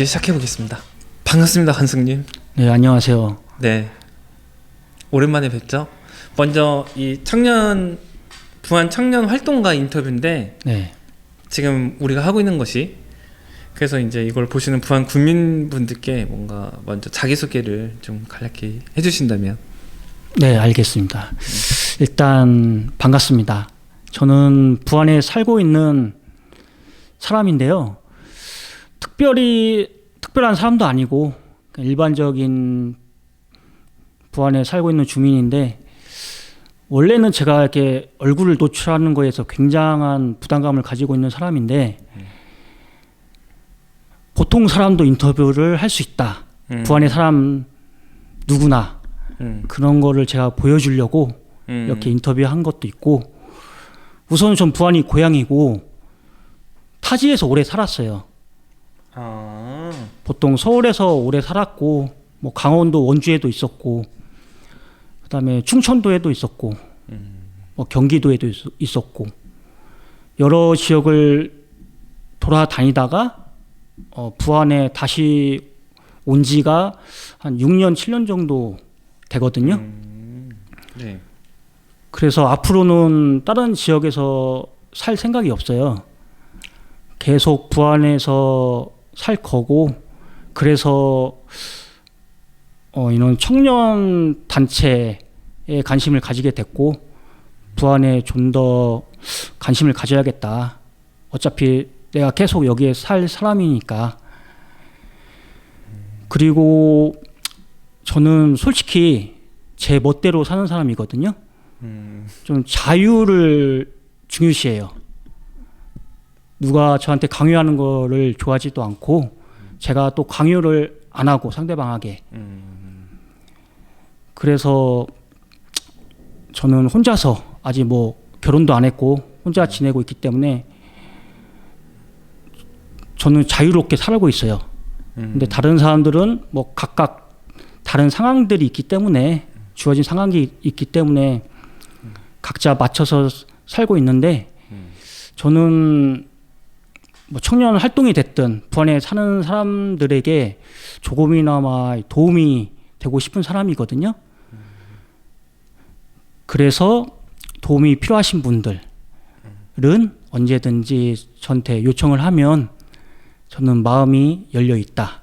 시작해 보겠습니다. 반갑습니다, 관승님. 네, 안녕하세요. 네, 오랜만에 뵙죠. 먼저 이 부안 청년 활동가 인터뷰인데, 네, 지금 우리가 하고 있는 것이, 그래서 이제 이걸 보시는 부안 국민분들께 뭔가 먼저 자기소개를 좀 간략히 해주신다면. 네, 알겠습니다. 일단 반갑습니다. 저는 부안에 살고 있는 사람인데요. 특별한 사람도 아니고 일반적인 부안에 살고 있는 주민인데, 원래는 제가 이렇게 얼굴을 노출하는 거에서 굉장한 부담감을 가지고 있는 사람인데, 보통 사람도 인터뷰를 할 수 있다. 부안의 사람 누구나 그런 거를 제가 보여주려고 이렇게 인터뷰한 것도 있고, 우선 전 부안이 고향이고 타지에서 오래 살았어요. 보통 서울에서 오래 살았고, 뭐 강원도 원주에도 있었고, 그다음에 충청도에도 있었고, 뭐 경기도에도 있었고, 여러 지역을 돌아다니다가 부안에 다시 온 지가 한 6년, 7년 정도 되거든요. 네. 그래서 앞으로는 다른 지역에서 살 생각이 없어요. 계속 부안에서 살 거고, 그래서 이런 청년 단체에 관심을 가지게 됐고, 부안에 좀 더 관심을 가져야겠다. 어차피 내가 계속 여기에 살 사람이니까. 그리고 저는 솔직히 제 멋대로 사는 사람이거든요. 좀 자유를 중요시해요. 누가 저한테 강요하는 거를 좋아하지도 않고, 제가 또 강요를 안 하고 상대방에게. 그래서 저는 혼자서, 아직 뭐 결혼도 안 했고 혼자 지내고 있기 때문에 저는 자유롭게 살고 있어요. 근데 다른 사람들은 뭐 각각 다른 상황들이 있기 때문에, 주어진 상황이 있기 때문에 각자 맞춰서 살고 있는데, 저는 뭐 청년 활동이 됐든 부안에 사는 사람들에게 조금이나마 도움이 되고 싶은 사람이거든요. 그래서 도움이 필요하신 분들은 언제든지 저한테 요청을 하면 저는 마음이 열려 있다.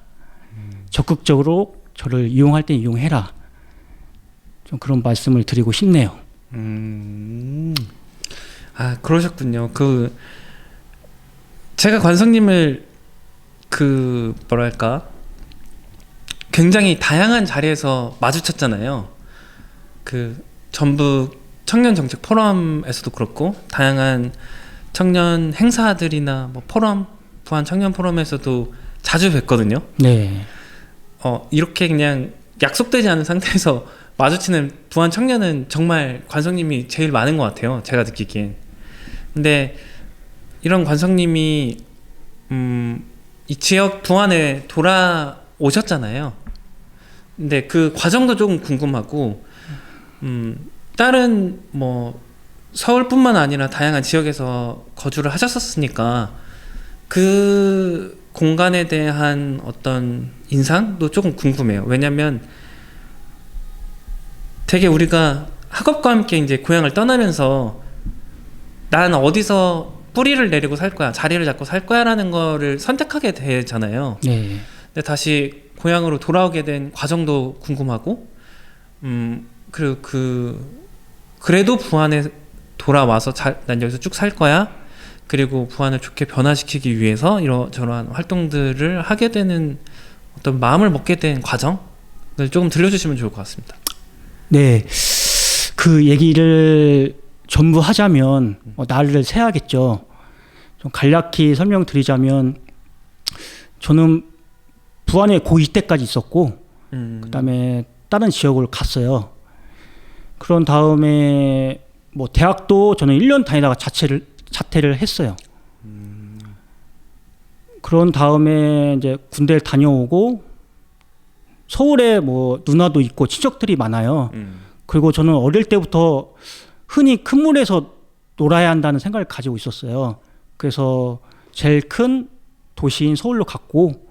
적극적으로 저를 이용할 때 이용해라. 좀 그런 말씀을 드리고 싶네요. 아, 그러셨군요. 제가 관성님을 뭐랄까, 굉장히 다양한 자리에서 마주쳤잖아요. 전북 청년 정책 포럼에서도 그렇고, 다양한 청년 행사들이나 뭐 포럼, 부안 청년 포럼에서도 자주 뵀거든요. 네. 이렇게 그냥 약속되지 않은 상태에서 마주치는 부안 청년은 정말 관성님이 제일 많은 것 같아요, 제가 느끼기엔. 근데 이런 관성님이 이 지역 부안에 돌아오셨잖아요. 근데 그 과정도 조금 궁금하고, 다른 뭐 서울뿐만 아니라 다양한 지역에서 거주를 하셨었으니까 그 공간에 대한 어떤 인상도 조금 궁금해요. 왜냐면 되게 우리가 학업과 함께 이제 고향을 떠나면서 난 어디서 뿌리를 내리고 살 거야, 자리를 잡고 살 거야 라는 거를 선택하게 되잖아요. 네. 근데 다시 고향으로 돌아오게 된 과정도 궁금하고, 그리고 그래도 부안에 돌아와서 난 여기서 쭉 살 거야, 그리고 부안을 좋게 변화시키기 위해서 이러저러한 활동들을 하게 되는 어떤 마음을 먹게 된 과정을 조금 들려주시면 좋을 것 같습니다. 네. 그 얘기를 전부 하자면 날을 새야겠죠. 좀 간략히 설명드리자면, 저는 부안에 고2 때까지 있었고, 그 다음에 다른 지역을 갔어요. 그런 다음에 뭐 대학도 저는 1년 다니다가 자퇴를 했어요. 그런 다음에 이제 군대를 다녀오고, 서울에 뭐 누나도 있고 친척들이 많아요. 그리고 저는 어릴 때부터 흔히 큰 물에서 놀아야 한다는 생각을 가지고 있었어요. 그래서 제일 큰 도시인 서울로 갔고,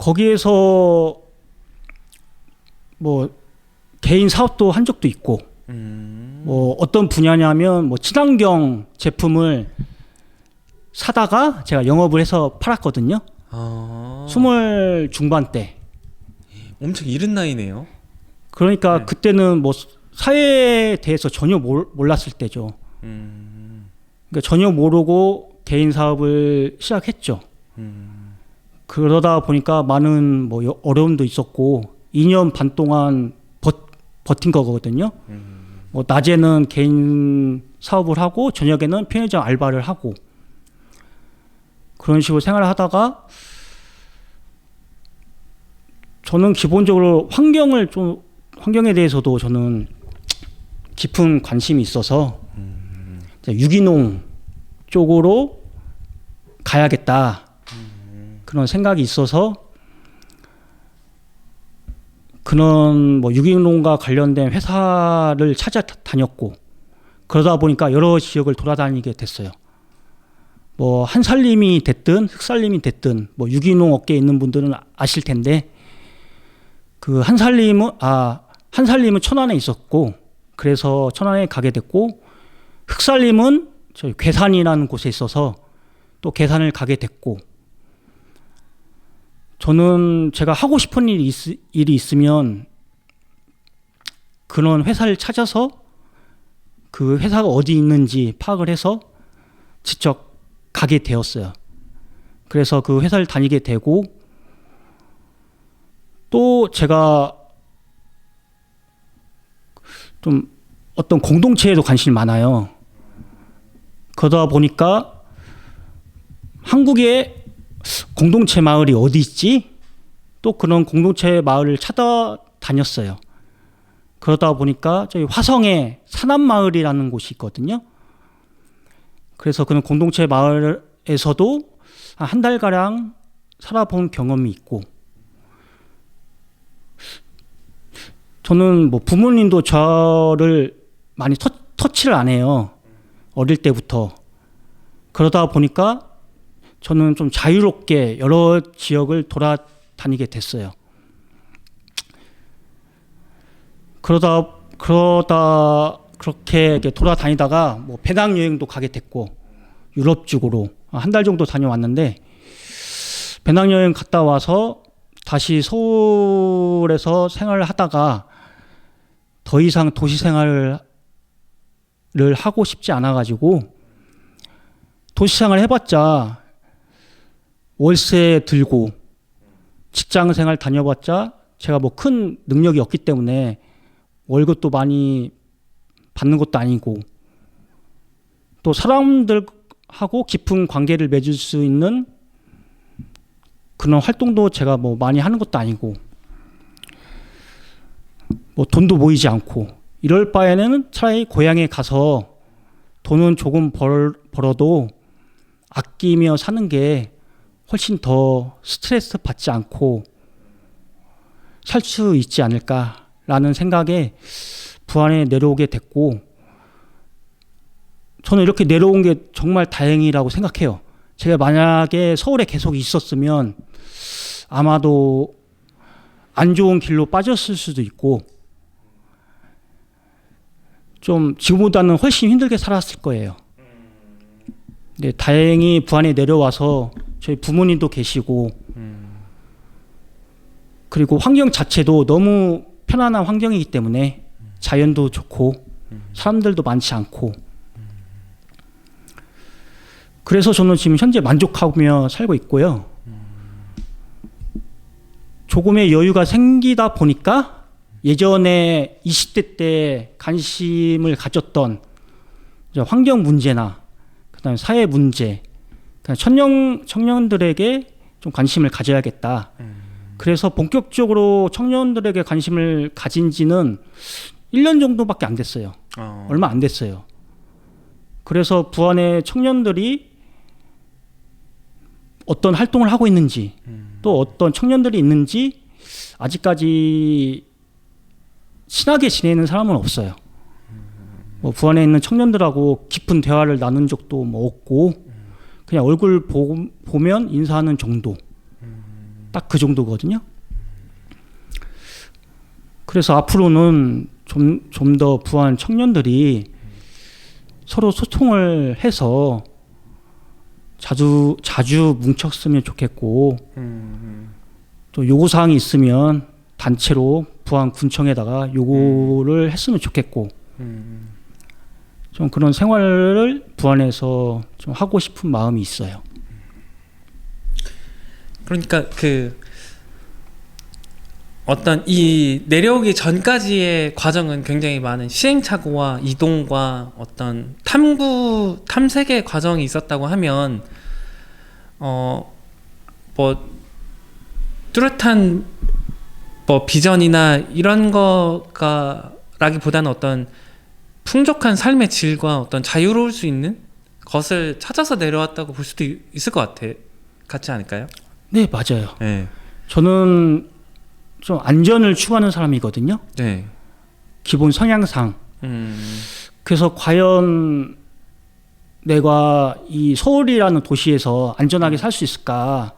거기에서 뭐 개인 사업도 한 적도 있고 뭐 어떤 분야냐면 뭐 친환경 제품을 사다가 제가 영업을 해서 팔았거든요. 20 중반 때. 엄청 이른 나이네요. 그러니까 네. 그때는 뭐 사회에 대해서 전혀 몰랐을 때죠. 그러니까 전혀 모르고 개인 사업을 시작했죠. 그러다 보니까 많은 뭐 어려움도 있었고 2년 반 동안 버틴 거거든요. 뭐 낮에는 개인 사업을 하고 저녁에는 편의점 알바를 하고 그런 식으로 생활을 하다가 저는 기본적으로 환경에 대해서도 저는 깊은 관심이 있어서 유기농 쪽으로 가야겠다 그런 생각이 있어서 그런 뭐 유기농과 관련된 회사를 찾아다녔고 그러다 보니까 여러 지역을 돌아다니게 됐어요. 뭐 한살림이 됐든 흑살림이 됐든 뭐 유기농 업계에 있는 분들은 아실 텐데 그 한살림은 천안에 있었고 그래서 천안에 가게 됐고 흑살림은 저희 괴산이라는 곳에 있어서 또 괴산을 가게 됐고 저는 제가 하고 싶은 일이 있으면 그런 회사를 찾아서 그 회사가 어디 있는지 파악을 해서 직접 가게 되었어요. 그래서 그 회사를 다니게 되고 또 제가 좀 어떤 공동체에도 관심이 많아요. 그러다 보니까 한국에 공동체 마을이 어디 있지? 또 그런 공동체 마을을 찾아다녔어요. 그러다 보니까 저희 화성에 산암마을이라는 곳이 있거든요. 그래서 그런 공동체 마을에서도 한 달가량 살아본 경험이 있고 저는 뭐 부모님도 저를 많이 터치를 안 해요. 어릴 때부터. 그러다 보니까 저는 좀 자유롭게 여러 지역을 돌아다니게 됐어요. 그러다 그렇게 돌아다니다가 뭐 배낭여행도 가게 됐고 유럽 쪽으로 한 달 정도 다녀왔는데 배낭여행 갔다 와서 다시 서울에서 생활을 하다가 더 이상 도시 생활을 하고 싶지 않아 가지고 도시 생활 해봤자 월세 들고 직장 생활 다녀봤자 제가 뭐 큰 능력이 없기 때문에 월급도 많이 받는 것도 아니고 또 사람들하고 깊은 관계를 맺을 수 있는 그런 활동도 제가 뭐 많이 하는 것도 아니고 뭐 돈도 모이지 않고 이럴 바에는 차라리 고향에 가서 돈은 조금 벌어도 아끼며 사는 게 훨씬 더 스트레스 받지 않고 살 수 있지 않을까라는 생각에 부안에 내려오게 됐고 저는 이렇게 내려온 게 정말 다행이라고 생각해요. 제가 만약에 서울에 계속 있었으면 아마도 안 좋은 길로 빠졌을 수도 있고 좀 지금보다는 훨씬 힘들게 살았을 거예요. 근데 다행히 부안에 내려와서 저희 부모님도 계시고 그리고 환경 자체도 너무 편안한 환경이기 때문에 자연도 좋고 사람들도 많지 않고 그래서 저는 지금 현재 만족하며 살고 있고요. 조금의 여유가 생기다 보니까 예전에 20대 때 관심을 가졌던 환경 문제나 그다음에 사회 문제, 청년들에게 좀 관심을 가져야겠다. 그래서 본격적으로 청년들에게 관심을 가진 지는 1년 정도밖에 안 됐어요. 얼마 안 됐어요. 그래서 부안의 청년들이 어떤 활동을 하고 있는지 또 어떤 청년들이 있는지 아직까지 친하게 지내는 사람은 없어요. 뭐 부안에 있는 청년들하고 깊은 대화를 나눈 적도 뭐 없고 그냥 얼굴 보면 인사하는 정도 딱 그 정도거든요. 그래서 앞으로는 좀 더 부안 청년들이 서로 소통을 해서 자주 뭉쳤으면 좋겠고, 또 요구사항이 있으면 단체로 부안 군청에다가 요구를 했으면 좋겠고, 좀 그런 생활을 부안에서 좀 하고 싶은 마음이 있어요. 그러니까 그 어떤 이 내려오기 전까지의 과정은 굉장히 많은 시행착오와 이동과 어떤 탐색의 과정이 있었다고 하면 뭐 뚜렷한 뭐 비전이나 이런 거가 라기보다는 어떤 풍족한 삶의 질과 어떤 자유로울 수 있는 것을 찾아서 내려왔다고 볼 수도 있을 것 같지 않을까요? 네, 맞아요. 네. 저는 좀 안전을 추구하는 사람이거든요. 네. 기본 성향상. 그래서 과연 내가 이 서울이라는 도시에서 안전하게 살 수 있을까?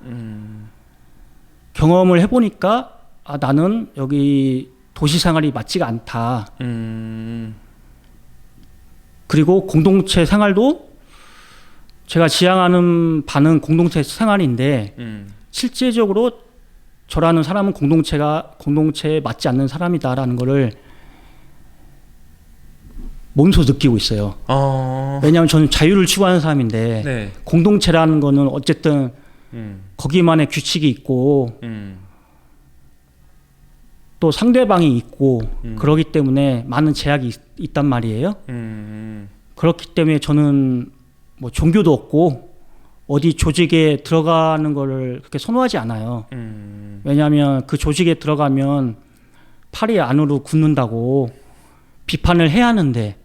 경험을 해보니까 나는 여기 도시 생활이 맞지가 않다. 그리고 공동체 생활도 제가 지향하는 바는 공동체 생활인데 실제적으로 저라는 사람은 공동체에 맞지 않는 사람이다라는 거를 몸소 느끼고 있어요. 왜냐하면 저는 자유를 추구하는 사람인데 네. 공동체라는 거는 어쨌든 거기만의 규칙이 있고 또 상대방이 있고 그러기 때문에 많은 제약이 있단 말이에요. 그렇기 때문에 저는 뭐 종교도 없고 어디 조직에 들어가는 거를 그렇게 선호하지 않아요. 왜냐하면 그 조직에 들어가면 팔이 안으로 굳는다고 비판을 해야 하는데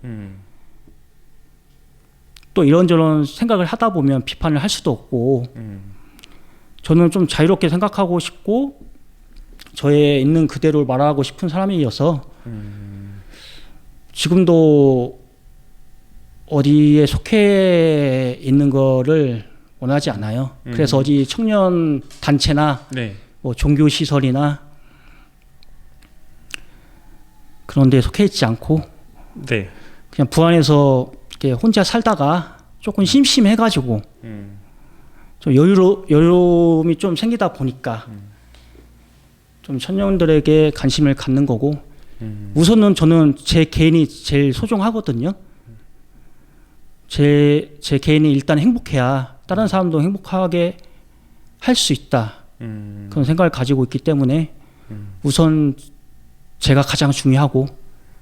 또 이런저런 생각을 하다 보면 비판을 할 수도 없고 저는 좀 자유롭게 생각하고 싶고 저의 있는 그대로 말하고 싶은 사람이어서 지금도 어디에 속해 있는 거를 원하지 않아요. 그래서 어디 청년 단체나 네. 뭐 종교 시설이나 그런 데에 속해 있지 않고 네. 그냥 부안에서 이렇게 혼자 살다가 조금 심심해가지고 좀 여유로움이 좀 생기다 보니까 좀 청년들에게 관심을 갖는 거고 우선은 저는 제 개인이 제일 소중하거든요. 제 개인이 일단 행복해야 다른 사람도 행복하게 할 수 있다. 그런 생각을 가지고 있기 때문에 우선 제가 가장 중요하고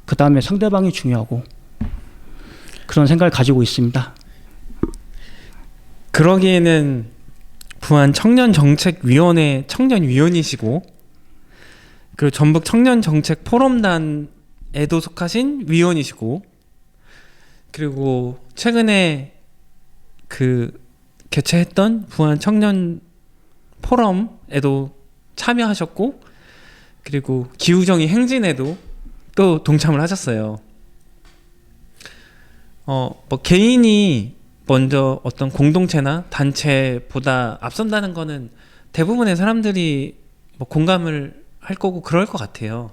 그 다음에 상대방이 중요하고 그런 생각을 가지고 있습니다. 그러기에는 부안 청년정책위원회 청년위원이시고 그리고 전북 청년정책포럼단에도 속하신 위원이시고 그리고 최근에 그 개최했던 부안 청년 포럼에도 참여하셨고 그리고 기후정의 행진에도 또 동참을 하셨어요. 뭐 개인이 먼저 어떤 공동체나 단체보다 앞선다는 거는 대부분의 사람들이 뭐 공감을 할 거고 그럴 것 같아요.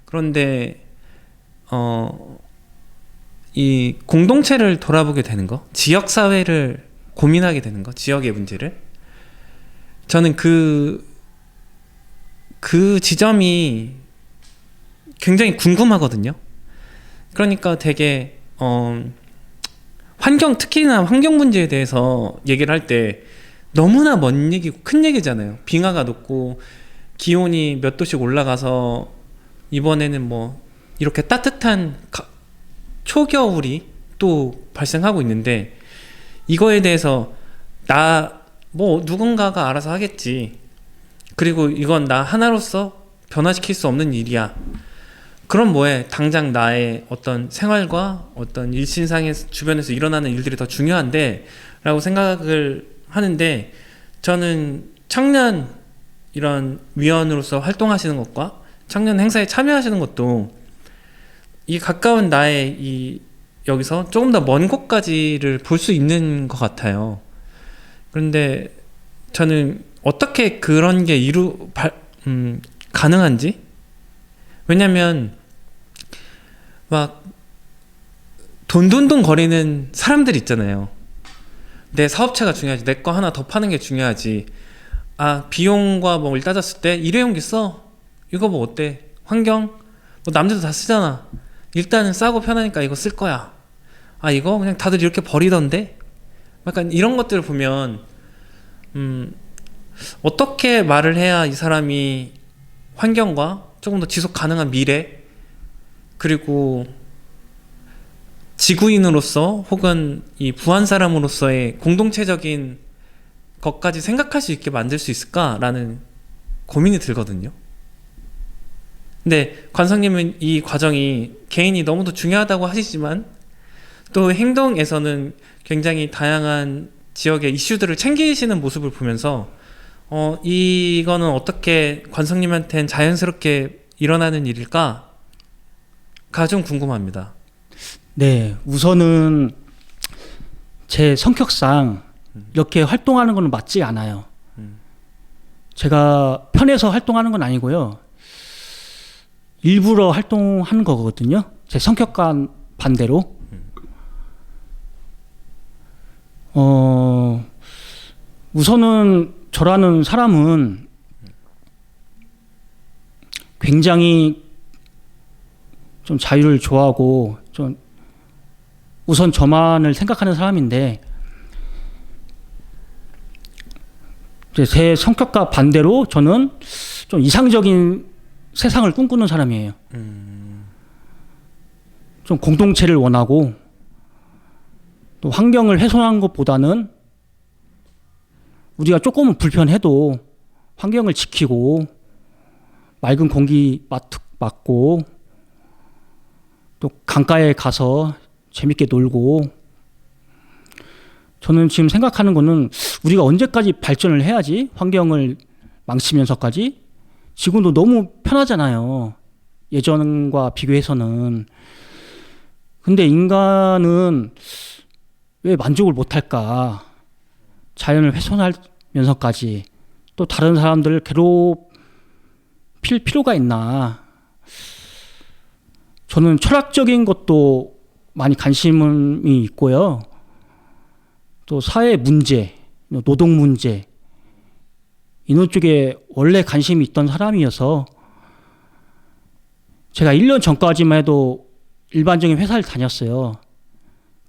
그런데 이 공동체를 돌아보게 되는 거, 지역 사회를 고민하게 되는 거, 지역의 문제를 저는 그 지점이 굉장히 궁금하거든요. 그러니까 되게 특히나 환경 문제에 대해서 얘기를 할 때 너무나 먼 얘기고 큰 얘기잖아요. 빙하가 녹고 기온이 몇 도씩 올라가서 이번에는 뭐 이렇게 따뜻한 초겨울이 또 발생하고 있는데 이거에 대해서 뭐 누군가가 알아서 하겠지. 그리고 이건 나 하나로서 변화시킬 수 없는 일이야. 그럼 뭐해? 당장 나의 어떤 생활과 어떤 일신상의 주변에서 일어나는 일들이 더 중요한데 라고 생각을 하는데 저는 청년 이런 위원으로서 활동하시는 것과 청년 행사에 참여하시는 것도 이 가까운 나의 여기서 조금 더 먼 곳까지를 볼 수 있는 것 같아요. 그런데 저는 어떻게 그런 게 가능한지? 왜냐면 막 돈돈돈 거리는 사람들 있잖아요. 내 사업체가 중요하지, 내 거 하나 더 파는 게 중요하지. 비용과 뭘 따졌을 때 일회용기 써, 이거 뭐 어때, 환경 뭐 남들도 다 쓰잖아, 일단은 싸고 편하니까 이거 쓸 거야. 이거 그냥 다들 이렇게 버리던데. 약간 이런 것들을 보면 어떻게 말을 해야 이 사람이 환경과 조금 더 지속 가능한 미래, 그리고 지구인으로서 혹은 이 부한 사람으로서의 공동체적인 것까지 생각할 수 있게 만들 수 있을까라는 고민이 들거든요. 근데 관성님은 이 과정이 개인이 너무도 중요하다고 하시지만 또 행동에서는 굉장히 다양한 지역의 이슈들을 챙기시는 모습을 보면서 이거는 어떻게 관성님한테는 자연스럽게 일어나는 일일까가 좀 궁금합니다. 네, 우선은 제 성격상 이렇게 활동하는 건 맞지 않아요. 제가 편해서 활동하는 건 아니고요. 일부러 활동하는 거거든요. 제 성격과 반대로. 우선은 저라는 사람은 굉장히 좀 자유를 좋아하고 좀 우선 저만을 생각하는 사람인데, 제 성격과 반대로 저는 좀 이상적인 세상을 꿈꾸는 사람이에요. 좀 공동체를 원하고, 또 환경을 훼손하는 것보다는 우리가 조금은 불편해도 환경을 지키고 맑은 공기 맡고 또 강가에 가서 재밌게 놀고, 저는 지금 생각하는 거는 우리가 언제까지 발전을 해야지, 환경을 망치면서까지. 지금도 너무 편하잖아요, 예전과 비교해서는. 근데 인간은 왜 만족을 못할까? 자연을 훼손하면서까지 또 다른 사람들을 괴롭힐 필요가 있나? 저는 철학적인 것도 많이 관심이 있고요. 또 사회 문제, 노동 문제, 이런 쪽에 원래 관심이 있던 사람이어서, 제가 1년 전까지만 해도 일반적인 회사를 다녔어요.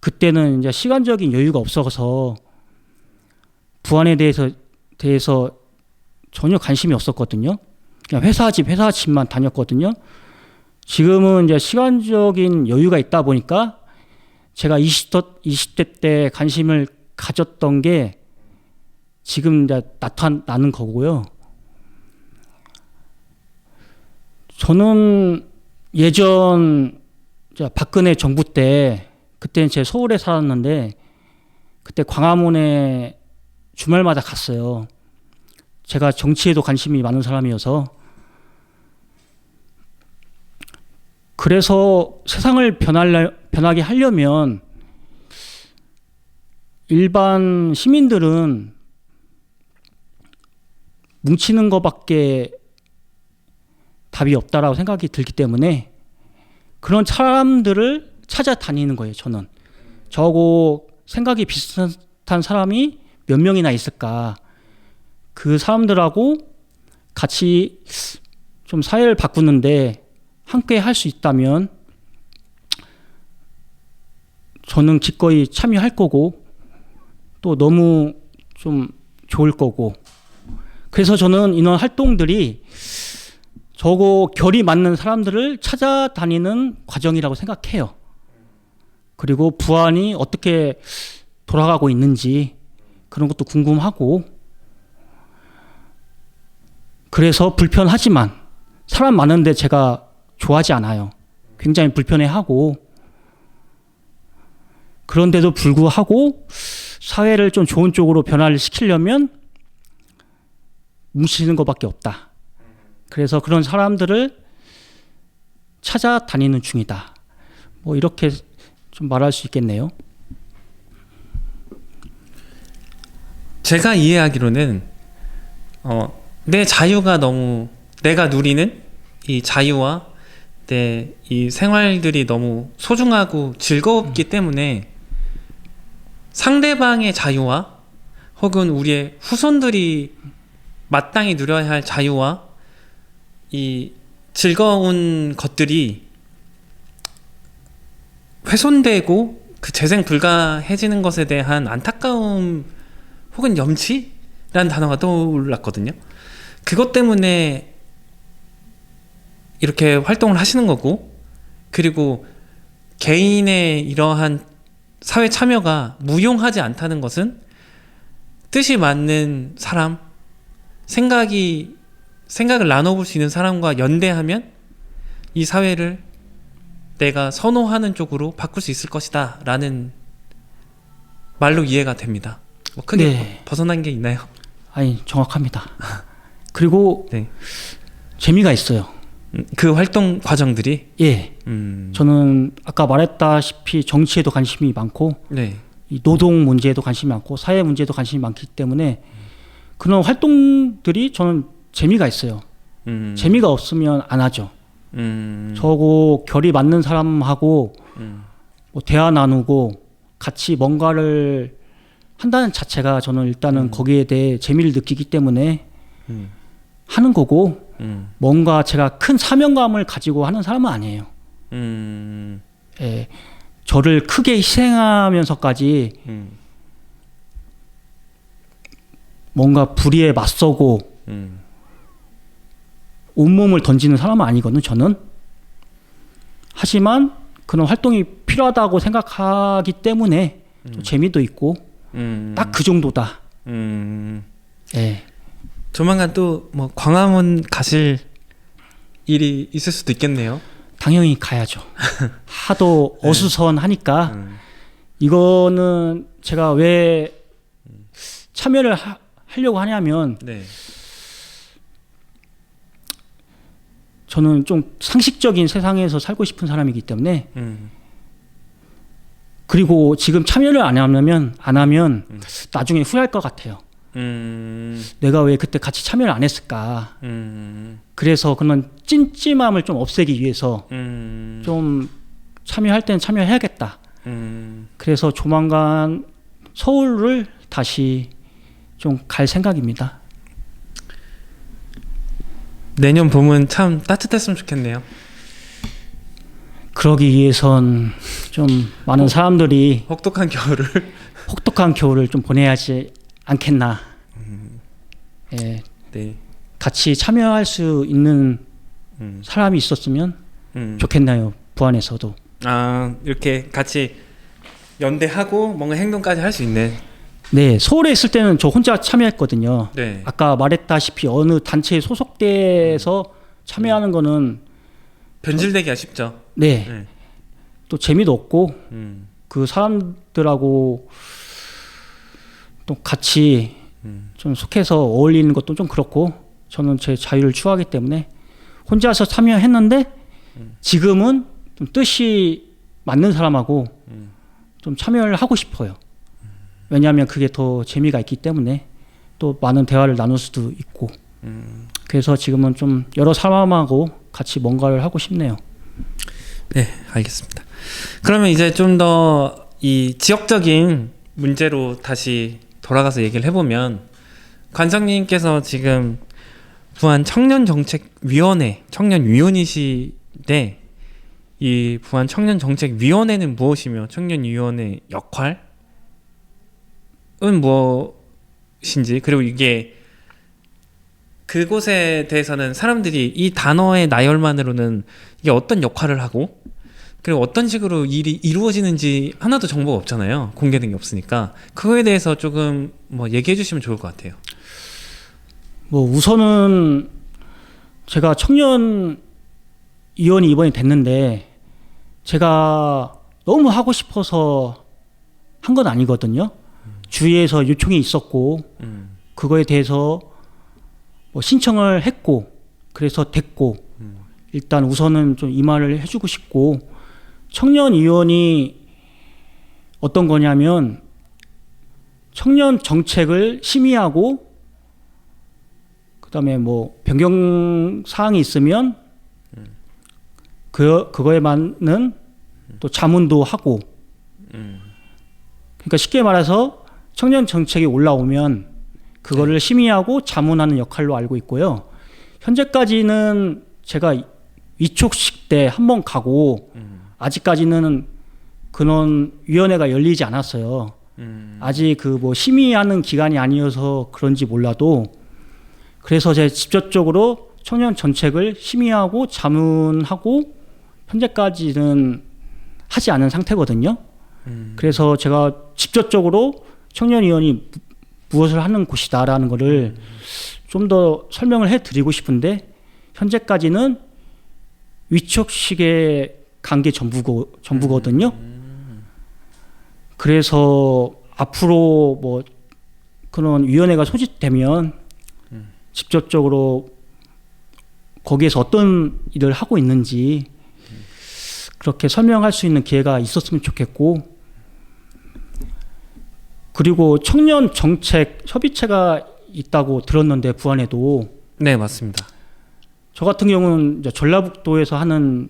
그때는 이제 시간적인 여유가 없어서 부안에 대해서 전혀 관심이 없었거든요. 그냥 회사집만 다녔거든요. 지금은 이제 시간적인 여유가 있다 보니까 제가 20대 때 관심을 가졌던 게 지금 이제 나타나는 거고요. 저는 예전 박근혜 정부 때, 그때는 제가 서울에 살았는데, 그때 광화문에 주말마다 갔어요. 제가 정치에도 관심이 많은 사람이어서. 그래서 세상을 변하게 하려면 일반 시민들은 뭉치는 것밖에 답이 없다라고 생각이 들기 때문에 그런 사람들을 찾아다니는 거예요, 저는. 저하고 생각이 비슷한 사람이 몇 명이나 있을까? 그 사람들하고 같이 좀 사회를 바꾸는데 함께 할 수 있다면 저는 기꺼이 참여할 거고, 또 너무 좀 좋을 거고. 그래서 저는 이런 활동들이 저하고 결이 맞는 사람들을 찾아다니는 과정이라고 생각해요. 그리고 부안이 어떻게 돌아가고 있는지 그런 것도 궁금하고, 그래서 불편하지만 사람 많은데 제가 좋아하지 않아요. 굉장히 불편해하고, 그런데도 불구하고 사회를 좀 좋은 쪽으로 변화를 시키려면 뭉치는 것밖에 없다. 그래서 그런 사람들을 찾아다니는 중이다. 뭐 이렇게 좀 말할 수 있겠네요. 제가 이해하기로는 내 자유가 너무 내가 누리는 이 자유와 내 이 생활들이 너무 소중하고 즐겁기 때문에 상대방의 자유와 혹은 우리의 후손들이 마땅히 누려야 할 자유와 이 즐거운 것들이 훼손되고 그 재생 불가해지는 것에 대한 안타까움 혹은 염치라는 단어가 떠올랐거든요. 그것 때문에 이렇게 활동을 하시는 거고, 그리고 개인의 이러한 사회 참여가 무용하지 않다는 것은 뜻이 맞는 사람, 생각을 나눠볼 수 있는 사람과 연대하면 이 사회를 내가 선호하는 쪽으로 바꿀 수 있을 것이다 라는 말로 이해가 됩니다. 뭐 크게 네. 벗어난 게 있나요? 아니, 정확합니다. 그리고 네. 재미가 있어요. 그 활동 과정들이 예. 저는 아까 말했다시피 정치에도 관심이 많고 네. 이 노동 문제에도 관심이 많고 사회 문제에도 관심이 많기 때문에 그런 활동들이 저는 재미가 있어요. 재미가 없으면 안 하죠. 저하고 결이 맞는 사람하고 뭐 대화 나누고 같이 뭔가를 한다는 자체가 저는 일단은 거기에 대해 재미를 느끼기 때문에 하는 거고 뭔가 제가 큰 사명감을 가지고 하는 사람은 아니에요. 예, 저를 크게 희생하면서까지 뭔가 불의에 맞서고 온몸을 던지는 사람은 아니거든요. 저는. 하지만 그런 활동이 필요하다고 생각하기 때문에 재미도 있고 딱 그 정도다. 예. 조만간 또 뭐 광화문 가실 일이 있을 수도 있겠네요. 당연히 가야죠. 하도 어수선하니까 이거는 제가 왜 참여를 하려고 하냐면 네. 저는 좀 상식적인 세상에서 살고 싶은 사람이기 때문에 그리고 지금 참여를 안 하면 나중에 후회할 것 같아요. 내가 왜 그때 같이 참여를 안 했을까. 그래서 그런 찜찜함을 좀 없애기 위해서 좀 참여할 때는 참여해야겠다. 그래서 조만간 서울을 다시 좀 갈 생각입니다. 내년 봄은 참 따뜻했으면 좋겠네요. 그러기 위해선 좀 많은 사람들이 혹독한 겨울을 혹독한 겨울을 좀 보내야지 않겠나. 예, 네. 같이 참여할 수 있는 사람이 있었으면 좋겠나요. 부안에서도. 아, 이렇게 같이 연대하고 뭔가 행동까지 할 수 있는. 네, 서울에 있을 때는 저 혼자 참여했거든요. 네. 아까 말했다시피 어느 단체에 소속돼서 참여하는 거는 변질되기가 쉽죠. 네, 네. 또 재미도 없고 그 사람들하고 또 같이 좀 속해서 어울리는 것도 좀 그렇고 저는 제 자유를 추구하기 때문에 혼자서 참여했는데 지금은 좀 뜻이 맞는 사람하고 좀 참여를 하고 싶어요. 왜냐하면 그게 더 재미가 있기 때문에 또 많은 대화를 나눌 수도 있고 그래서 지금은 좀 여러 사람하고 같이 뭔가를 하고 싶네요. 네, 알겠습니다. 그러면 이제 좀 더 이 지역적인 문제로 다시 돌아가서 얘기를 해보면 관장님께서 지금 부안 청년정책위원회 청년위원이시대 이 부안 청년정책위원회는 무엇이며 청년위원회 역할은 무엇인지 그리고 이게 그곳에 대해서는 사람들이 이 단어의 나열만으로는 이게 어떤 역할을 하고 그리고 어떤 식으로 일이 이루어지는지 하나도 정보가 없잖아요. 공개된 게 없으니까 그거에 대해서 조금 뭐 얘기해 주시면 좋을 것 같아요. 뭐 우선은 제가 청년 위원이 이번에 됐는데 제가 너무 하고 싶어서 한 건 아니거든요. 주위에서 요청이 있었고 그거에 대해서 뭐 신청을 했고 그래서 됐고 일단 우선은 좀 이 말을 해주고 싶고 청년위원이 어떤 거냐면 청년 정책을 심의하고 그다음에 뭐 변경 사항이 있으면 그거에 맞는 또 자문도 하고. 그러니까 쉽게 말해서 청년 정책이 올라오면 그거를 심의하고 자문하는 역할로 알고 있고요. 현재까지는 제가 위촉식 때 한 번 가고 아직까지는 그런 위원회가 열리지 않았어요. 아직 그 뭐 심의하는 기간이 아니어서 그런지 몰라도 그래서 제가 직접적으로 청년 정책을 심의하고 자문하고 현재까지는 하지 않은 상태거든요. 그래서 제가 직접적으로 청년위원이 무엇을 하는 곳이다라는 거를 좀 더 설명을 해드리고 싶은데 현재까지는 위촉식의 관계 전부거든요. 그래서 앞으로 뭐 그런 위원회가 소집되면 직접적으로 거기에서 어떤 일을 하고 있는지 그렇게 설명할 수 있는 기회가 있었으면 좋겠고, 그리고 청년 정책 협의체가 있다고 들었는데 부안에도. 네, 맞습니다. 저 같은 경우는 이제 전라북도에서 하는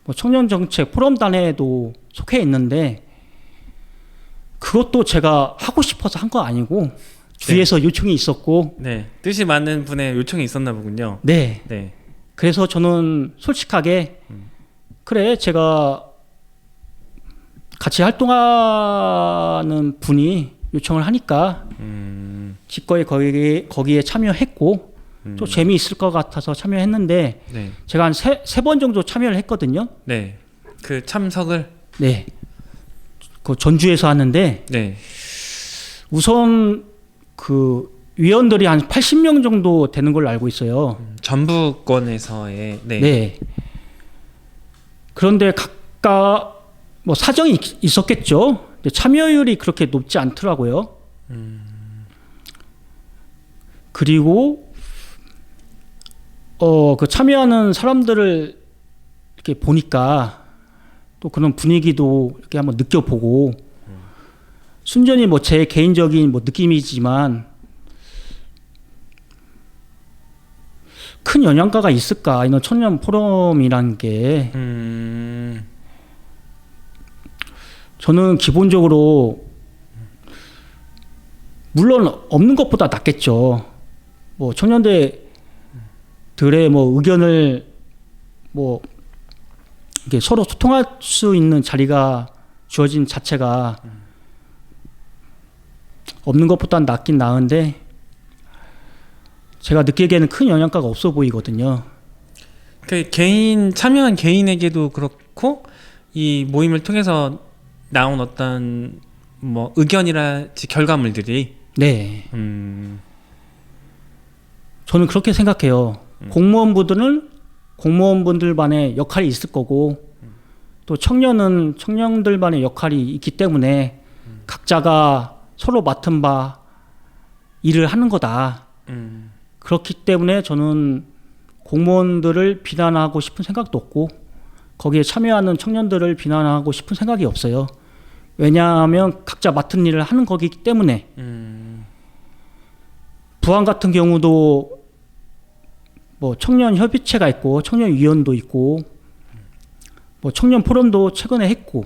뭐 청년 정책 포럼단에도 속해 있는데 그것도 제가 하고 싶어서 한 거 아니고 주위에서 요청이 있었고. 네, 뜻이 맞는 분의 요청이 있었나 보군요. 네. 네. 그래서 저는 솔직하게 그래 제가 같이 활동하는 분이 요청을 하니까 기꺼이 거기에 참여했고 또 재미있을 것 같아서 참여했는데 네. 제가 한 세 번 정도 참여를 했거든요. 네. 그 참석을. 네. 그 전주에서 하는데 네. 우선 그 위원들이 한 80명 정도 되는 걸로 알고 있어요. 전북권에서의. 네. 네. 그런데 각각 뭐 사정이 있었겠죠. 근데 참여율이 그렇게 높지 않더라고요. 그리고 그 참여하는 사람들을 이렇게 보니까 또 그런 분위기도 이렇게 한번 느껴보고 순전히 뭐 제 개인적인 뭐 느낌이지만 큰 영향가가 있을까 이런 청년 포럼이라는 게. 저는 기본적으로 물론 없는 것보다 낫겠죠. 뭐 청년들의 뭐 의견을 뭐 이렇게 서로 소통할 수 있는 자리가 주어진 자체가 없는 것보다 낫긴 나은데 제가 느끼기에는 큰 영향가가 없어 보이거든요. 그 참여한 개인에게도 그렇고 이 모임을 통해서 나온 어떤 뭐 의견이랄지 결과물들이. 네. 저는 그렇게 생각해요. 공무원분들만의 역할이 있을 거고 또 청년들만의 역할이 있기 때문에 각자가 서로 맡은 바 일을 하는 거다. 그렇기 때문에 저는 공무원들을 비난하고 싶은 생각도 없고 거기에 참여하는 청년들을 비난하고 싶은 생각이 없어요. 왜냐하면 각자 맡은 일을 하는 거기 때문에. 부안 같은 경우도 뭐 청년 협의체가 있고 청년 위원도 있고 뭐 청년 포럼도 최근에 했고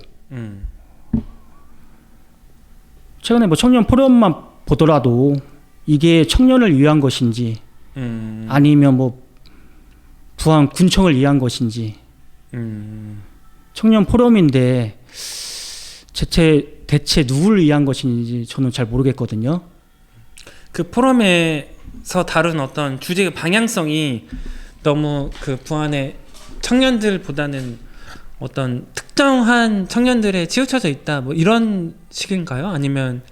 최근에 뭐 청년 포럼만 보더라도 이게 청년을 위한 것인지 아니면 뭐 부안 군청을 위한 것인지 청년 포럼인데 대체 누구를 위한 것인지 저는 잘 모르겠거든요. 그 포럼에서 다룬 어떤 주제의 방향성이 너무 그 부안의 청년들보다는 어떤 특정한 청년들에 치우쳐져 있다 뭐 이런 식인가요? 아니면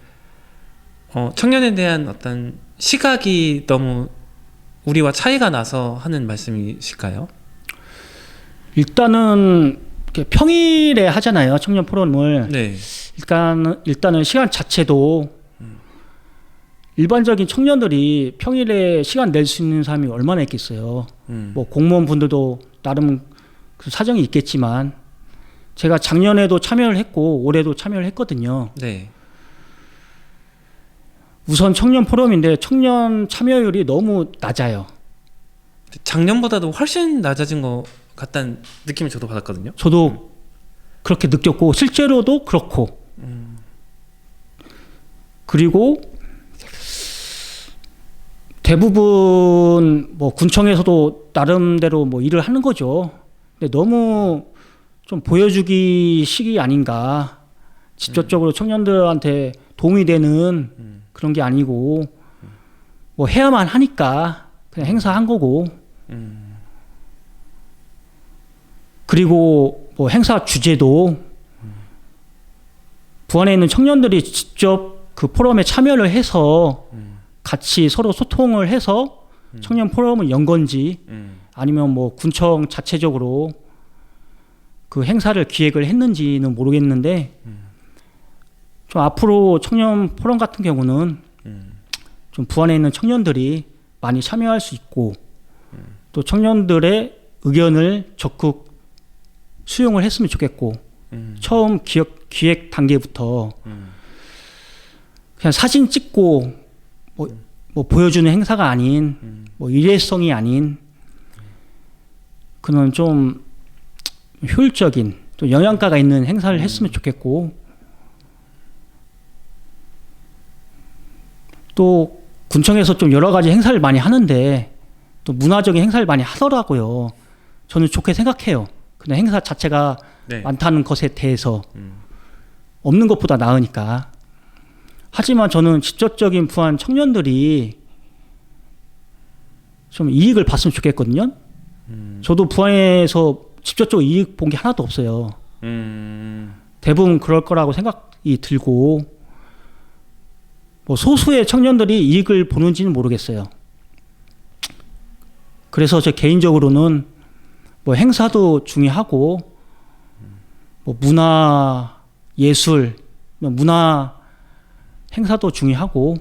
청년에 대한 어떤 시각이 너무 우리와 차이가 나서 하는 말씀이실까요? 일단은 평일에 하잖아요, 청년 포럼을. 네. 일단은 시간 자체도 일반적인 청년들이 평일에 시간 낼 수 있는 사람이 얼마나 있겠어요. 뭐 공무원 분들도 나름 그 사정이 있겠지만 제가 작년에도 참여를 했고 올해도 참여를 했거든요. 네. 우선 청년 포럼인데 청년 참여율이 너무 낮아요. 작년보다도 훨씬 낮아진 것 같다는 느낌을 저도 받았거든요. 저도 그렇게 느꼈고 실제로도 그렇고. 그리고 대부분 뭐 군청에서도 나름대로 뭐 일을 하는 거죠. 근데 너무 좀 보여주기 식이 아닌가. 직접적으로 청년들한테 도움이 되는 그런 게 아니고 뭐 해야만 하니까 그냥 행사한 거고. 그리고 뭐 행사 주제도 부안에 있는 청년들이 직접 그 포럼에 참여를 해서 같이 서로 소통을 해서 청년 포럼을 연 건지 아니면 뭐 군청 자체적으로 그 행사를 기획을 했는지는 모르겠는데 좀 앞으로 청년 포럼 같은 경우는 좀 부안에 있는 청년들이 많이 참여할 수 있고 또 청년들의 의견을 적극 수용을 했으면 좋겠고 처음 기획 단계부터 그냥 사진 찍고 뭐 보여주는 행사가 아닌 뭐 일회성이 아닌 그런 좀 효율적인 또 영양가가 있는 행사를 했으면 좋겠고 또 군청에서 좀 여러 가지 행사를 많이 하는데 또 문화적인 행사를 많이 하더라고요. 저는 좋게 생각해요. 근데 행사 자체가 네. 많다는 것에 대해서 없는 것보다 나으니까. 하지만 저는 직접적인 부안 청년들이 좀 이익을 봤으면 좋겠거든요. 저도 부안에서 직접적으로 이익 본 게 하나도 없어요. 대부분 그럴 거라고 생각이 들고 뭐 소수의 청년들이 이익을 보는지는 모르겠어요. 그래서 저 개인적으로는 뭐 행사도 중요하고 뭐 문화 예술 문화 행사도 중요하고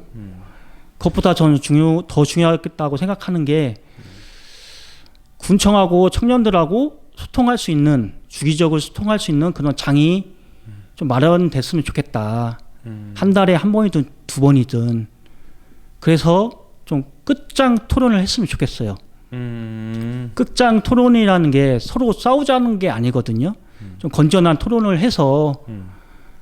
그것보다 저는 더 중요하겠다고 생각하는 게 군청하고 청년들하고 소통할 수 있는 주기적으로 소통할 수 있는 그런 장이 좀 마련됐으면 좋겠다. 한 달에 한 번이든 두 번이든 그래서 좀 끝장 토론을 했으면 좋겠어요. 끝장 토론이라는 게 서로 싸우자는 게 아니거든요. 좀 건전한 토론을 해서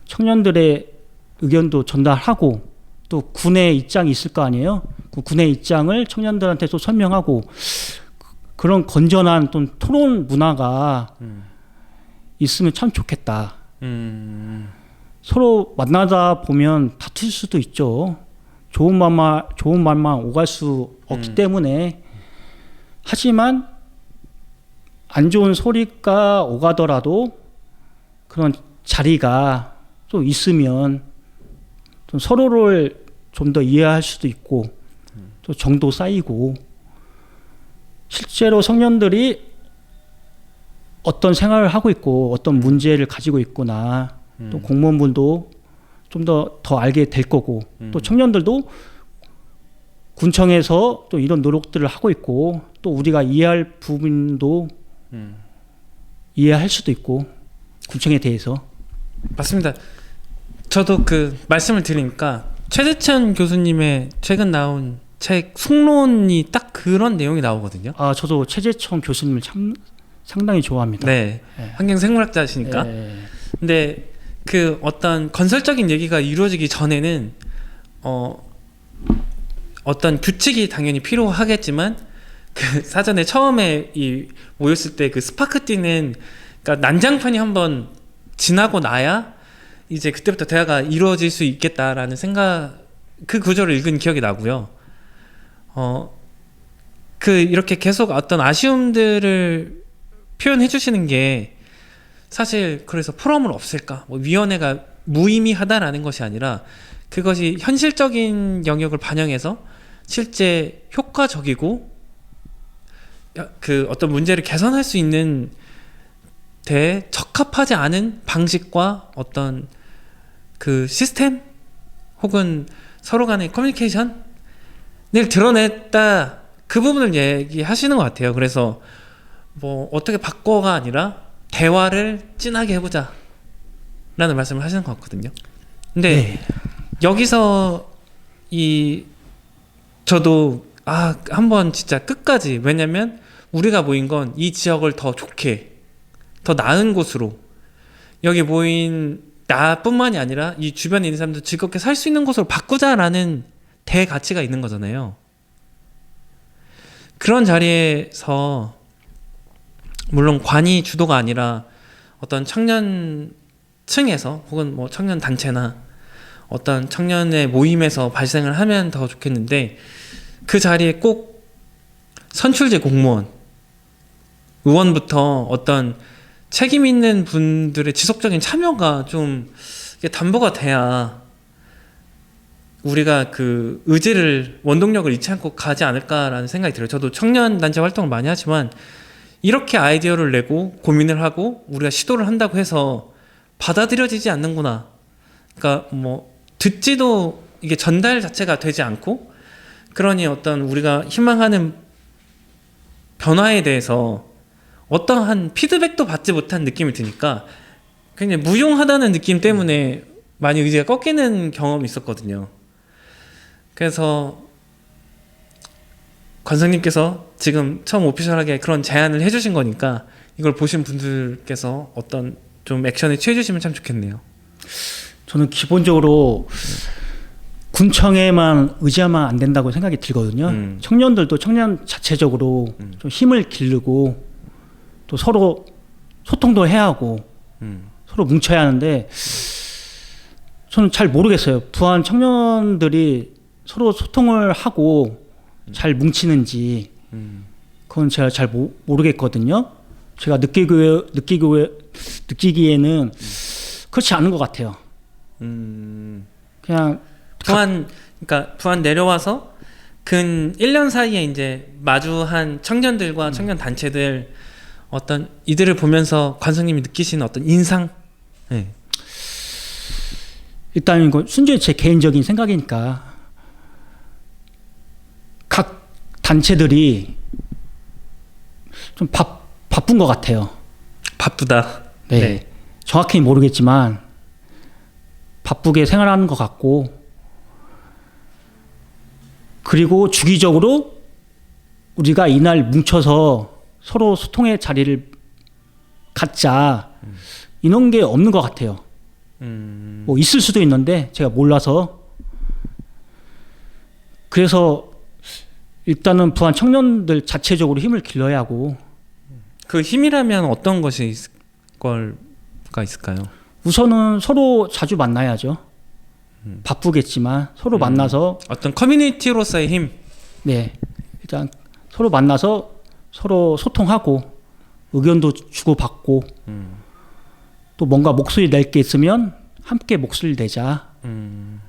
청년들의 의견도 전달하고 또 군의 입장이 있을 거 아니에요. 그 군의 입장을 청년들한테 또 설명하고 그런 건전한 또 토론 문화가 있으면 참 좋겠다. 서로 만나다 보면 다툴 수도 있죠. 좋은 말만 오갈 수 없기 때문에 하지만 안 좋은 소리가 오가더라도 그런 자리가 좀 있으면 좀 서로를 좀 더 이해할 수도 있고 또 정도 쌓이고 실제로 청년들이 어떤 생활을 하고 있고 어떤 문제를 가지고 있구나 또 공무원분도 좀 더 알게 될 거고 또 청년들도 군청에서 또 이런 노력들을 하고 있고 또 우리가 이해할 부분도 이해할 수도 있고 군청에 대해서 맞습니다. 저도 그 말씀을 드리니까 최재천 교수님의 최근 나온 책 속론이 딱 그런 내용이 나오거든요. 아 저도 최재천 교수님을 참 상당히 좋아합니다. 네, 네. 환경생물학자시니까. 네. 근데 그 어떤 건설적인 얘기가 이루어지기 전에는 어떤 규칙이 당연히 필요하겠지만 그 사전에 처음에 모였을 때 그 스파크 뛰는 그러니까 난장판이 한번 지나고 나야 이제 그때부터 대화가 이루어질 수 있겠다라는 생각 그 구조를 읽은 기억이 나고요. 그 이렇게 계속 어떤 아쉬움들을 표현해 주시는 게 사실 그래서 포럼을 없앨까 뭐 위원회가 무의미하다라는 것이 아니라 그것이 현실적인 영역을 반영해서 실제 효과적이고 그 어떤 문제를 개선할 수 있는 데 적합하지 않은 방식과 어떤 그 시스템 혹은 서로 간의 커뮤니케이션을 드러냈다 그 부분을 얘기하시는 것 같아요. 그래서 뭐 어떻게 바꿔가 아니라 대화를 진하게 해보자 라는 말씀을 하시는 것 같거든요. 근데 네. 여기서 저도 한번 진짜 끝까지, 왜냐면 우리가 모인 건 이 지역을 더 좋게, 더 나은 곳으로, 여기 모인 나뿐만이 아니라 이 주변에 있는 사람도 즐겁게 살 수 있는 곳으로 바꾸자라는 대가치가 있는 거잖아요. 그런 자리에서 물론 관이 주도가 아니라 어떤 청년층에서 혹은 뭐 청년 단체나 어떤 청년의 모임에서 발생을 하면 더 좋겠는데, 그 자리에 꼭 선출직 공무원, 의원부터 어떤 책임 있는 분들의 지속적인 참여가 좀 이게 담보가 돼야 우리가 그 의지를, 원동력을 잃지 않고 가지 않을까라는 생각이 들어요. 저도 청년 단체 활동을 많이 하지만 이렇게 아이디어를 내고 고민을 하고 우리가 시도를 한다고 해서 받아들여지지 않는구나. 그러니까 뭐 듣지도, 이게 전달 자체가 되지 않고, 그러니 어떤 우리가 희망하는 변화에 대해서 어떠한 피드백도 받지 못한 느낌이 드니까 굉장히 무용하다는 느낌 때문에 많이 의지가 꺾이는 경험이 있었거든요. 그래서 관장님께서 지금 처음 오피셜하게 그런 제안을 해주신 거니까 이걸 보신 분들께서 어떤 좀 액션을 취해주시면 참 좋겠네요. 저는 기본적으로 군청에만 의지하면 안 된다고 생각이 들거든요. 청년들도 청년 자체적으로 좀 힘을 기르고 또 서로 소통도 해야 하고 서로 뭉쳐야 하는데, 저는 잘 모르겠어요. 부안 청년들이 서로 소통을 하고 잘 뭉치는지 그건 제가 잘 모르겠거든요. 제가 느끼기에는 그렇지 않은 것 같아요. 그냥 그러니까 부안 내려와서 근 1년 사이에 이제 마주한 청년들과 청년 단체들, 어떤 이들을 보면서 관장님이 느끼시는 어떤 인상? 네. 일단 이건 순전히 제 개인적인 생각이니까 각 단체들이 좀 바쁜 것 같아요. 바쁘다. 네. 네. 정확히 모르겠지만 바쁘게 생활하는 것 같고, 그리고 주기적으로 우리가 이날 뭉쳐서 서로 소통의 자리를 갖자, 이런 게 없는 것 같아요. 뭐 있을 수도 있는데 제가 몰라서. 그래서 일단은 부안 청년들 자체적으로 힘을 길러야 하고. 그 힘이라면 어떤 것이 있을까요? 우선은 서로 자주 만나야죠. 바쁘겠지만 서로 만나서 어떤 커뮤니티로서의 힘. 네, 일단 서로 만나서 서로 소통하고 의견도 주고받고 또 뭔가 목소리 낼 게 있으면 함께 목소리를 내자. 좀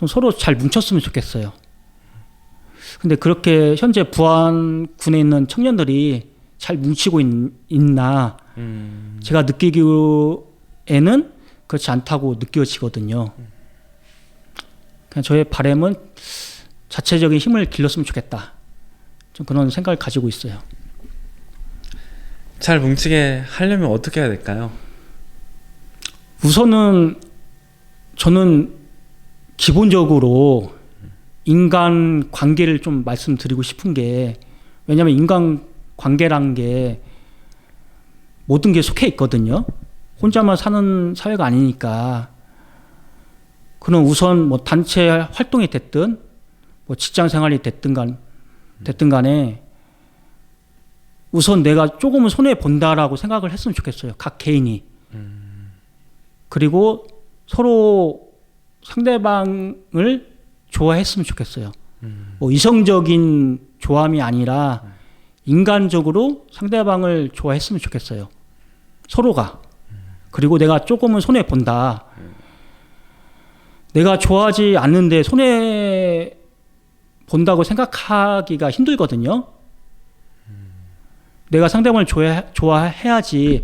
서로 잘 뭉쳤으면 좋겠어요. 근데 그렇게 현재 부안군에 있는 청년들이 잘 뭉치고 있나, 제가 느끼기에는 그렇지 않다고 느껴지거든요. 그냥 저의 바람은 자체적인 힘을 길렀으면 좋겠다, 좀 그런 생각을 가지고 있어요. 잘 뭉치게 하려면 어떻게 해야 될까요? 우선은 저는 기본적으로 인간 관계를 좀 말씀드리고 싶은 게, 왜냐하면 인간 관계란 게 모든 게 속해 있거든요. 혼자만 사는 사회가 아니니까. 그럼 우선 뭐 단체 활동이 됐든 뭐 직장 생활이 됐든 간에 우선 내가 조금은 손해 본다라고 생각을 했으면 좋겠어요. 각 개인이. 그리고 서로 상대방을 좋아했으면 좋겠어요. 뭐 이성적인 좋아함이 아니라 인간적으로 상대방을 좋아했으면 좋겠어요. 서로가. 그리고 내가 조금은 손해 본다. 내가 좋아하지 않는데 손해 본다고 생각하기가 힘들거든요. 내가 상대방을 좋아해야지.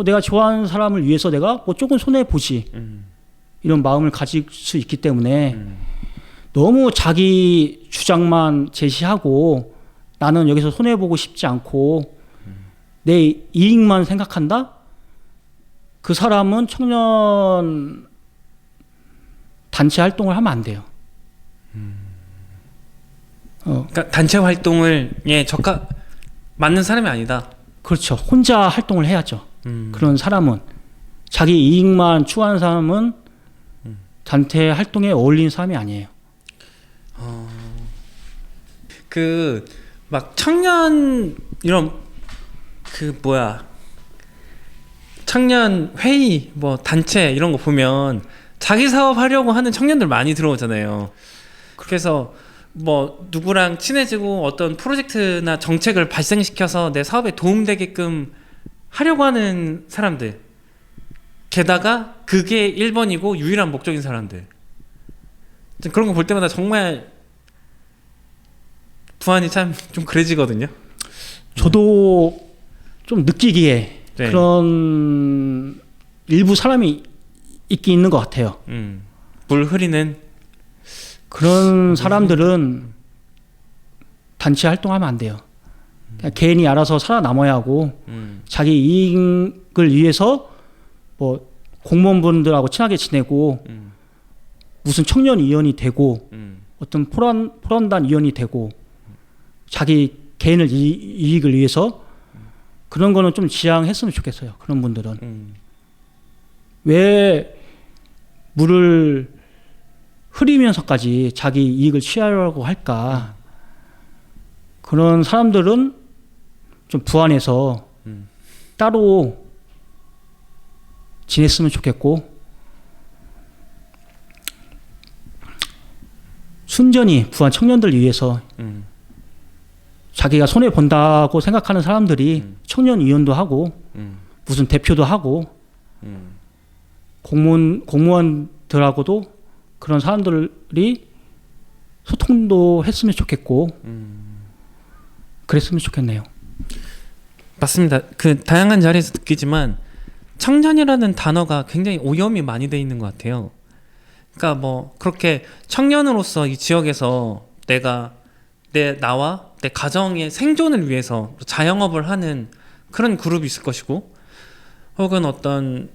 내가 좋아하는 사람을 위해서 내가 뭐 조금 손해 보지. 이런 마음을 가질 수 있기 때문에 너무 자기 주장만 제시하고 나는 여기서 손해 보고 싶지 않고 내 이익만 생각한다? 그 사람은 청년 단체 활동을 하면 안 돼요. 그러니까 단체 활동을 맞는 사람이 아니다. 그렇죠. 혼자 활동을 해야죠. 그런 사람은 자기 이익만 추구하는 사람은 단체 활동에 어울리는 사람이 아니에요. 그 막 청년 이런 청년 회의 뭐 단체 이런 거 보면 자기 사업 하려고 하는 청년들 많이 들어오잖아요. 그래서 뭐 누구랑 친해지고 어떤 프로젝트나 정책을 발생시켜서 내 사업에 도움되게끔 하려고 하는 사람들, 게다가 그게 1번이고 유일한 목적인 사람들, 그런 거 볼 때마다 정말 부안이 참 좀 그래지거든요. 저도 좀 느끼기에 네. 그런 일부 사람이 있긴 있는 것 같아요. 물 흐리는 그런 사람들은 단체 활동하면 안 돼요. 그냥 개인이 알아서 살아남아야 하고 자기 이익을 위해서 뭐 공무원분들하고 친하게 지내고 무슨 청년위원이 되고 어떤 포럼단 위원이 되고 자기 개인을 이익을 위해서 그런 거는 좀 지양했으면 좋겠어요. 그런 분들은 왜 물을 흐리면서까지 자기 이익을 취하려고 할까? 그런 사람들은 좀 부안해서 따로 지냈으면 좋겠고, 순전히 부안 청년들 위해서 자기가 손해 본다고 생각하는 사람들이 청년위원도 하고 무슨 대표도 하고 공무원들하고도 그런 사람들이 소통도 했으면 좋겠고 그랬으면 좋겠네요. 맞습니다. 그 다양한 자리에서 느끼지만 청년이라는 단어가 굉장히 오염이 많이 돼 있는 것 같아요. 그러니까 뭐 그렇게 청년으로서 이 지역에서 나와 내 가정의 생존을 위해서 자영업을 하는 그런 그룹이 있을 것이고, 혹은 어떤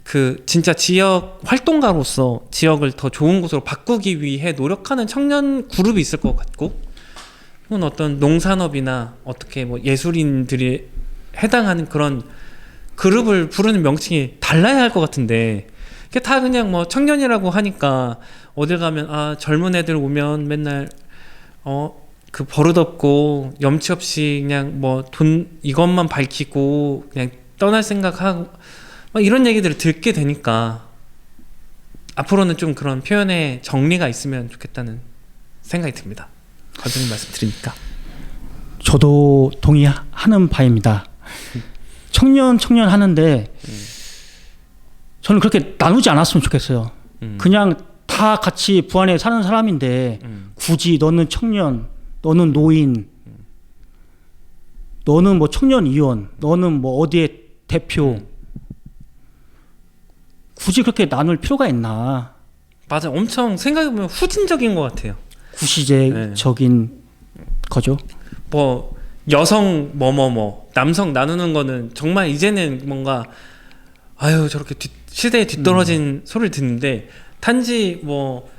그 진짜 지역 활동가로서 지역을 더 좋은 곳으로 바꾸기 위해 노력하는 청년 그룹이 있을 것 같고, 혹은 어떤 농산업이나 어떻게 뭐 예술인들이 해당하는 그런 그룹을 부르는 명칭이 달라야 할 것 같은데, 그게 다 그냥 뭐 청년이라고 하니까 어딜 가면 젊은 애들 오면 맨날 그 버릇없고 염치 없이 그냥 뭐 돈 이것만 밝히고 그냥 떠날 생각하고 막 이런 얘기들을 듣게 되니까 앞으로는 좀 그런 표현의 정리가 있으면 좋겠다는 생각이 듭니다. 관장님 말씀 드리니까. 저도 동의하는 바입니다. 청년 하는데 저는 그렇게 나누지 않았으면 좋겠어요. 그냥 다 같이 부안에 사는 사람인데 굳이 너는 청년, 너는 노인, 너는 뭐 청년위원, 너는 뭐 어디의 대표, 굳이 그렇게 나눌 필요가 있나. 맞아, 엄청 생각해보면 후진적인 것 같아요. 구시대적인 거죠. 뭐 여성 남성 나누는 거는 정말 이제는 뭔가 저렇게 시대에 뒤떨어진 소리를 듣는데, 단지 뭐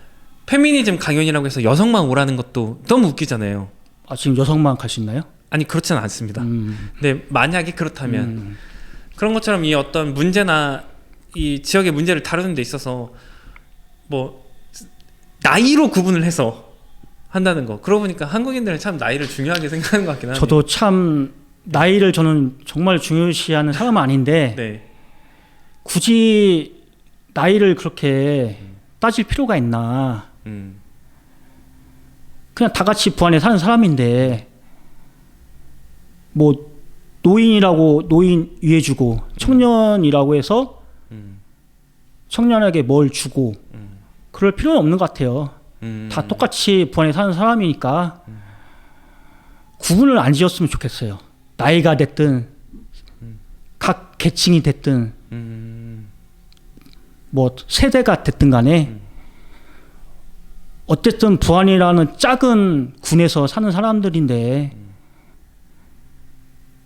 페미니즘 강연이라고 해서 여성만 오라는 것도 너무 웃기잖아요. 지금 여성만 갈 수 있나요? 아니, 그렇지는 않습니다. 근데 만약에 그렇다면 그런 것처럼 이 어떤 문제나 이 지역의 문제를 다루는 데 있어서 뭐 나이로 구분을 해서 한다는 거, 그러고 보니까 한국인들은 참 나이를 중요하게 생각하는 것 같긴 하네요. 저도 참 나이를 저는 정말 중요시하는 사람은 아닌데 네. 굳이 나이를 그렇게 따질 필요가 있나. 그냥 다 같이 부안에 사는 사람인데 뭐 노인이라고 노인 위해 주고 청년이라고 해서 청년에게 뭘 주고 그럴 필요는 없는 것 같아요. 다 똑같이 부안에 사는 사람이니까 구분을 안 지었으면 좋겠어요. 나이가 됐든 각 계층이 됐든 뭐 세대가 됐든 간에 어쨌든 부안이라는 작은 군에서 사는 사람들인데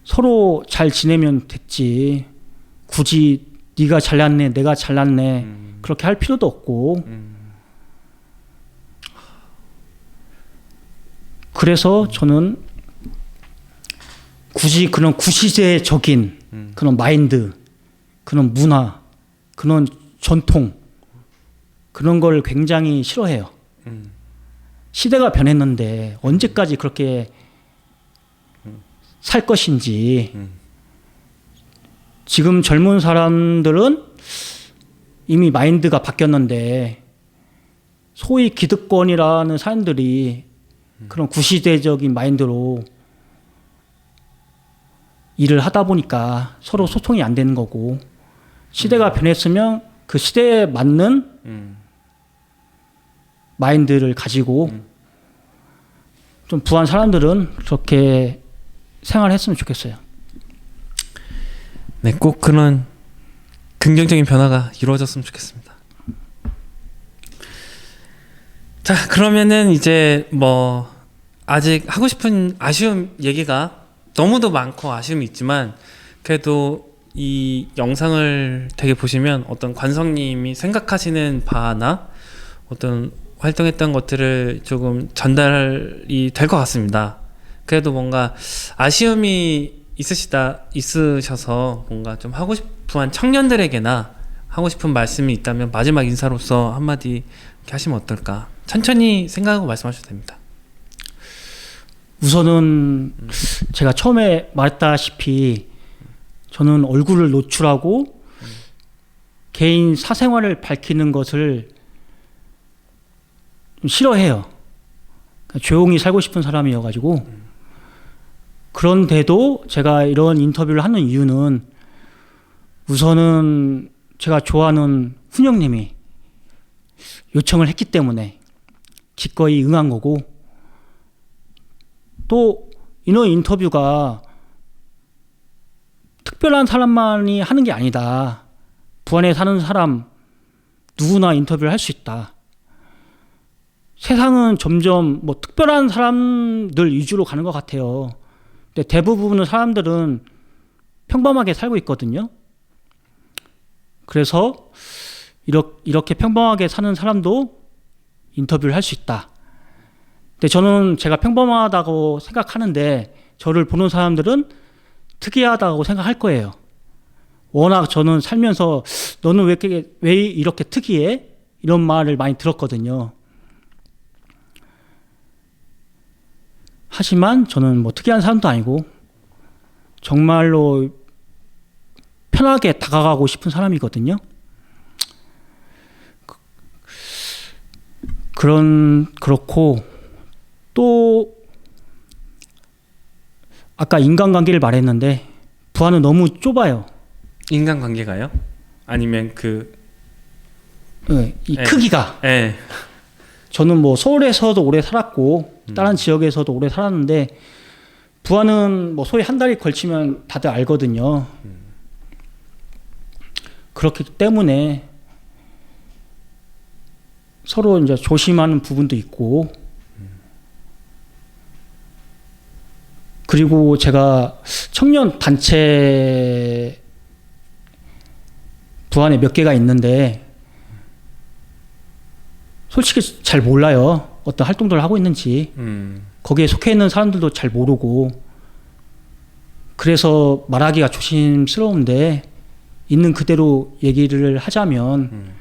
서로 잘 지내면 됐지. 굳이 네가 잘났네, 내가 잘났네 그렇게 할 필요도 없고. 그래서 저는 굳이 그런 구시대적인 그런 마인드, 그런 문화, 그런 전통, 그런 걸 굉장히 싫어해요. 시대가 변했는데 언제까지 그렇게 살 것인지. 지금 젊은 사람들은 이미 마인드가 바뀌었는데 소위 기득권이라는 사람들이 그런 구시대적인 마인드로 일을 하다 보니까 서로 소통이 안 되는 거고, 시대가 변했으면 그 시대에 맞는 마인드를 가지고 좀 부한 사람들은 그렇게 생활했으면 좋겠어요. 네, 꼭 그런 긍정적인 변화가 이루어졌으면 좋겠습니다. 자, 그러면은 이제 뭐 아직 하고 싶은 아쉬움 얘기가 너무도 많고 아쉬움이 있지만, 그래도 이 영상을 되게 보시면 어떤 관성님이 생각하시는 바나 어떤 활동했던 것들을 조금 전달이 될 것 같습니다. 그래도 뭔가 아쉬움이 있으셔서 뭔가 좀 하고 싶은 청년들에게나 하고 싶은 말씀이 있다면 마지막 인사로서 한마디 이렇게 하시면 어떨까? 천천히 생각하고 말씀하셔도 됩니다. 우선은 제가 처음에 말했다시피 저는 얼굴을 노출하고 개인 사생활을 밝히는 것을 좀 싫어해요. 조용히 살고 싶은 사람이어가지고. 그런데도 제가 이런 인터뷰를 하는 이유는 우선은 제가 좋아하는 훈영님이 요청을 했기 때문에 기꺼이 응한 거고, 또 이런 인터뷰가 특별한 사람만이 하는 게 아니다. 부안에 사는 사람 누구나 인터뷰를 할 수 있다. 세상은 점점 뭐 특별한 사람들 위주로 가는 것 같아요. 근데 대부분의 사람들은 평범하게 살고 있거든요. 그래서 이렇게 평범하게 사는 사람도 인터뷰를 할 수 있다. 근데 저는 제가 평범하다고 생각하는데 저를 보는 사람들은 특이하다고 생각할 거예요. 워낙 저는 살면서 너는 왜 이렇게 특이해? 이런 말을 많이 들었거든요. 하지만 저는 뭐 특이한 사람도 아니고 정말로 편하게 다가가고 싶은 사람이거든요. 그렇고 또 아까 인간관계를 말했는데 부안은 너무 좁아요. 인간관계가요? 아니면 이 크기가. 네. 저는 뭐 서울에서도 오래 살았고 다른 지역에서도 오래 살았는데 부안은 뭐 소위 한 달이 걸치면 다들 알거든요. 그렇기 때문에 서로 이제 조심하는 부분도 있고, 그리고 제가 청년 단체 부안에 몇 개가 있는데 솔직히 잘 몰라요. 어떤 활동들을 하고 있는지. 거기에 속해 있는 사람들도 잘 모르고, 그래서 말하기가 조심스러운데 있는 그대로 얘기를 하자면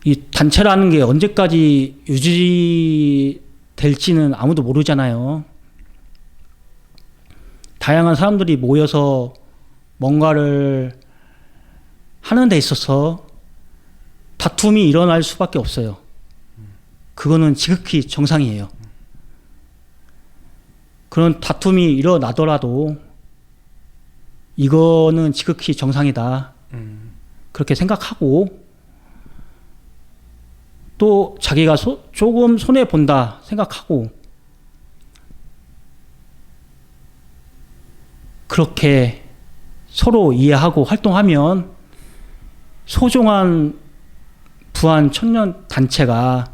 이 단체라는 게 언제까지 유지될지는 아무도 모르잖아요. 다양한 사람들이 모여서 뭔가를 하는 데 있어서 다툼이 일어날 수밖에 없어요. 그거는 지극히 정상이에요. 그런 다툼이 일어나더라도 이거는 지극히 정상이다. 그렇게 생각하고, 또 자기가 조금 손해본다 생각하고 그렇게 서로 이해하고 활동하면 소중한 부안 청년 단체가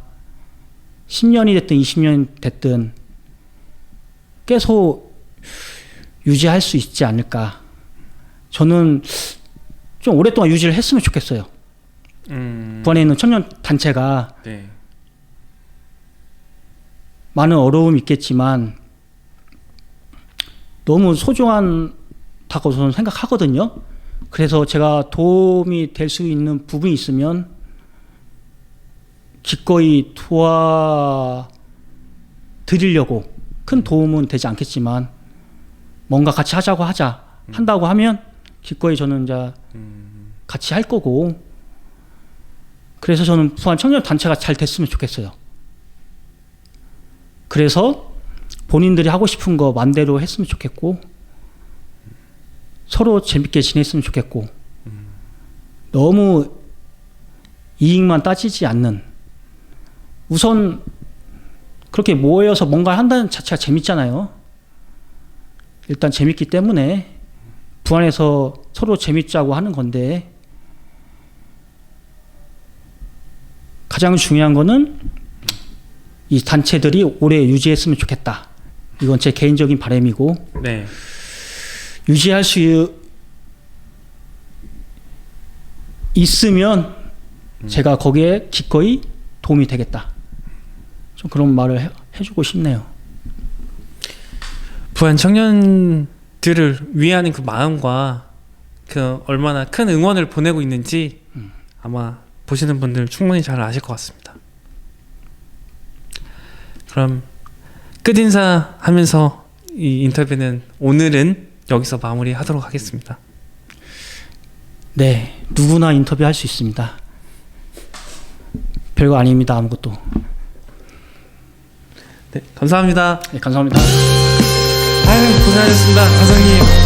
10년이 됐든 20년이 됐든 계속 유지할 수 있지 않을까. 저는 좀 오랫동안 유지를 했으면 좋겠어요. 부안에 있는 청년 단체가. 네. 많은 어려움이 있겠지만 너무 소중하다고 저는 생각하거든요. 그래서 제가 도움이 될 수 있는 부분이 있으면 기꺼이 도와드리려고, 큰 도움은 되지 않겠지만 뭔가 같이 한다고 하면 기꺼이 저는 이제 같이 할 거고, 그래서 저는 부안 청년 단체가 잘 됐으면 좋겠어요. 그래서 본인들이 하고 싶은 거 마음대로 했으면 좋겠고, 서로 재밌게 지냈으면 좋겠고, 너무 이익만 따지지 않는, 우선 그렇게 모여서 뭔가 한다는 자체가 재밌잖아요. 일단 재밌기 때문에 부안에서 서로 재밌자고 하는 건데, 가장 중요한 거는 이 단체들이 오래 유지했으면 좋겠다. 이건 제 개인적인 바람이고, 네. 유지할 수 있으면 제가 거기에 기꺼이 도움이 되겠다. 좀 그런 말을 해주고 싶네요. 부안 청년들을 위하는 그 마음과 그 얼마나 큰 응원을 보내고 있는지 아마 보시는 분들 충분히 잘 아실 것 같습니다. 그럼 끝인사 하면서 이 인터뷰는 오늘은 여기서 마무리하도록 하겠습니다. 네, 누구나 인터뷰할 수 있습니다. 별거 아닙니다, 아무것도. 네, 감사합니다. 네, 감사합니다. 아유, 고생하셨습니다, 가성님.